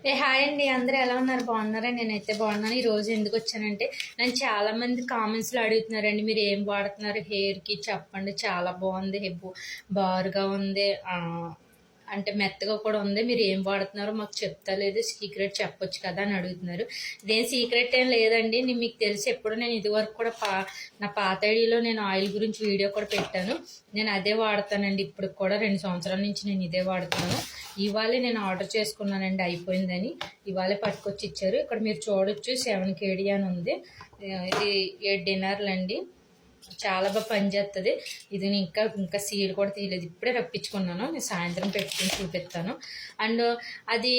Hi అండి, అందరూ ఎలా ఉన్నారు? బాగున్నారా? నేనైతే బాగున్నాను. ఈ రోజు ఎందుకు వచ్చానంటే, నన్ను చాలా మంది కామెంట్స్లో అడుగుతున్నారండి, మీరు ఏం వాడుతున్నారు హెయిర్కి చెప్పండి, చాలా బాగుంది, బారుగా ఉంది, అంటే మెత్తగా కూడా ఉంది, మీరు ఏం వాడుతున్నారో మాకు చెప్తలేదు, సీక్రెట్ చెప్పొచ్చు కదా అని అడుగుతున్నారు. ఇదేం సీక్రెట్ ఏం లేదండి, మీకు తెలిసి ఎప్పుడు నేను ఇదివరకు కూడా నా పాత ఐడిలో నేను ఆయిల్ గురించి వీడియో కూడా పెట్టాను. నేను అదే వాడతానండి, ఇప్పుడు కూడా 2 సంవత్సరాల నుంచి నేను ఇదే వాడుతున్నాను. ఇవాళే నేను ఆర్డర్ చేసుకున్నానండి, అయిపోయిందని ఇవాళే పట్టుకొచ్చి ఇచ్చారు. ఇక్కడ మీరు చూడొచ్చు 7 KD అని ఉంది. ఇది 7 డిన్నర్లు అండి, చాలా బాగా పనిచేస్తుంది. ఇది ఇంకా ఇంకా సీల్ కూడా తీయలేదు, ఇప్పుడే రప్పించుకున్నాను. నేను సాయంత్రం పెట్టుకుని చూపిస్తాను. అండ్ అది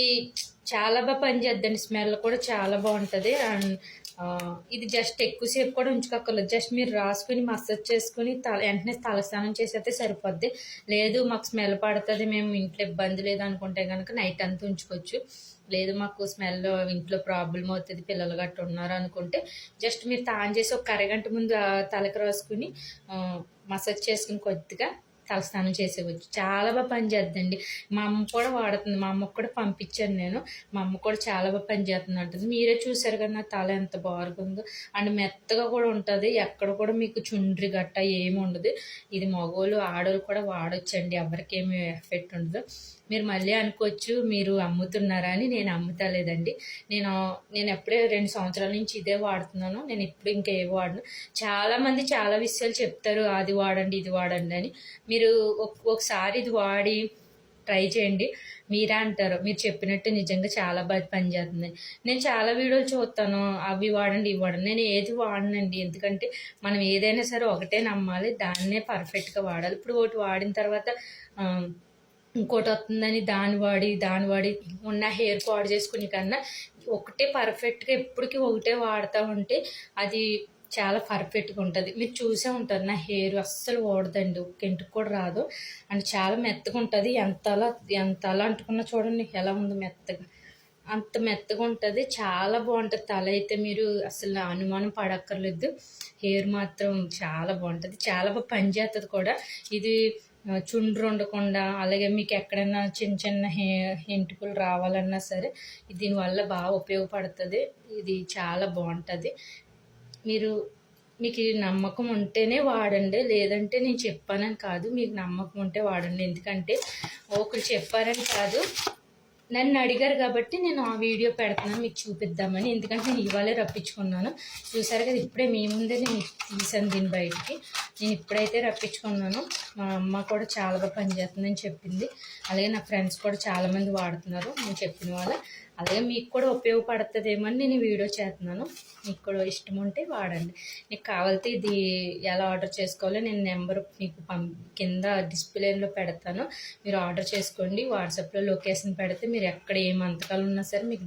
చాలా బాగా పనిచేద్దండి, స్మెల్ కూడా చాలా బాగుంటుంది. అండ్ ఇది జస్ట్ ఎక్కువసేపు కూడా ఉంచుకోక్కర్లేదు, జస్ట్ మీరు రాసుకుని మసాజ్ చేసుకుని వెంటనే తలస్నానం చేసేస్తే సరిపోద్ది. లేదు మాకు స్మెల్ పడుతుంది, మేము ఇంట్లో ఇబ్బంది లేదు అనుకుంటే కనుక నైట్ అంతా ఉంచుకోవచ్చు. లేదు మాకు స్మెల్ ఇంట్లో ప్రాబ్లం అవుతుంది, పిల్లలు గట్ట ఉన్నారు అనుకుంటే జస్ట్ మీరు తాన్ చేసి ఒక అరగంట ముందు తలకు రాసుకుని మసాజ్ చేసుకుని కొద్దిగా తలస్నానం చేసేవచ్చు. చాలా బాగా పనిచేద్దండి. మా అమ్మ కూడా వాడుతుంది, మా అమ్మకు కూడా పంపించాను నేను. మా అమ్మ కూడా చాలా బాగా పనిచేస్తుంది అంటుంది. మీరే చూసారు కదా నా తల ఎంత బాగుందో, అండ్ మెత్తగా కూడా ఉంటుంది, ఎక్కడ కూడా మీకు చుండ్రి గట్ట ఏమి ఉండదు. ఇది మగోళ్ళు ఆడోళ్ళు కూడా వాడొచ్చండి, ఎవరికేమి ఎఫెక్ట్ ఉండదు. మీరు మళ్ళీ అనుకోవచ్చు మీరు అమ్ముతున్నారా అని. నేను అమ్ముతలేదండి, నేను ఎప్పుడే 2 సంవత్సరాల నుంచి ఇదే వాడుతున్నాను. నేను ఇప్పుడు ఇంకా ఏ వాడను. చాలామంది చాలా విషయాలు చెప్తారు, అది వాడండి ఇది వాడండి అని. మీరు ఒకసారి ఇది వాడి ట్రై చేయండి, మీరే అంటారు మీరు చెప్పినట్టు నిజంగా చాలా బాగా పనిచేస్తుంది. నేను చాలా వీడియోలు చూస్తాను, అవి వాడండి ఇవి వాడండి, నేను ఏది వాడనండి. ఎందుకంటే మనం ఏదైనా సరే ఒకటే నమ్మాలి, దాన్నే పర్ఫెక్ట్గా వాడాలి. ఇప్పుడు ఒకటి వాడిన తర్వాత ఇంకోటి వస్తుందని దాన్ని వాడి ఉన్న హెయిర్ పాడు చేసుకునే కన్నా ఒకటే పర్ఫెక్ట్గా ఎప్పటికీ ఒకటే వాడుతూ ఉంటే అది చాలా పర్ఫెక్ట్గా ఉంటుంది. మీరు చూసే ఉంటారు, నా హెయిర్ అస్సలు ఓడదండి, ఒక ఇంటికి కూడా రాదు. అండ్ చాలా మెత్తగా ఉంటుంది. ఎంత అలా అంటుకున్నా చూడండి ఎలా ఉంది, మెత్తగా అంత మెత్తగా ఉంటుంది, చాలా బాగుంటుంది. తల అయితే మీరు అసలు అనుమానం పడక్కర్లేదు, హెయిర్ మాత్రం చాలా బాగుంటుంది, చాలా బాగా పనిచేస్తుంది కూడా. ఇది చుండ్రు ఉండకుండా, అలాగే మీకు ఎక్కడైనా చిన్న చిన్న ఎంటుకలు రావాలన్నా సరే దీనివల్ల బాగా ఉపయోగపడుతుంది. ఇది చాలా బాగుంటుంది. మీకు నమ్మకం ఉంటేనే వాడండి, లేదంటే నేను చెప్పానని కాదు, మీకు నమ్మకం ఉంటే వాడండి. ఎందుకంటే ఒకరు చెప్పారని కాదు, నన్ను అడిగారు కాబట్టి నేను ఆ వీడియో పెడుతున్నాను మీకు చూపిద్దామని. ఎందుకంటే నేను ఇవాళే రప్పించుకున్నాను, చూసారు కదా, ఇప్పుడే మీ ముందే నేను తీసాను దీని బయటికి. నేను ఇప్పుడైతే రప్పించుకున్నాను. మా అమ్మ కూడా చాలా బాగా పనిచేస్తుందని చెప్పింది, అలాగే నా ఫ్రెండ్స్ కూడా చాలామంది వాడుతున్నారు నేను చెప్పిన వాళ్ళ. అలాగే మీకు కూడా ఉపయోగపడుతుందేమో అని నేను వీడియో చేస్తున్నాను. మీకు కూడా ఇష్టం ఉంటే వాడండి. మీకు కావాలితే ఇది ఎలా ఆర్డర్ చేసుకోవాలో నేను నెంబర్ మీకు కింద డిస్ప్లేలో పెడతాను, మీరు ఆర్డర్ చేసుకోండి. వాట్సాప్లో లొకేషన్ పెడితే మీరు ఎక్కడ ఏ మంతకాలు ఉన్నా సరే మీకు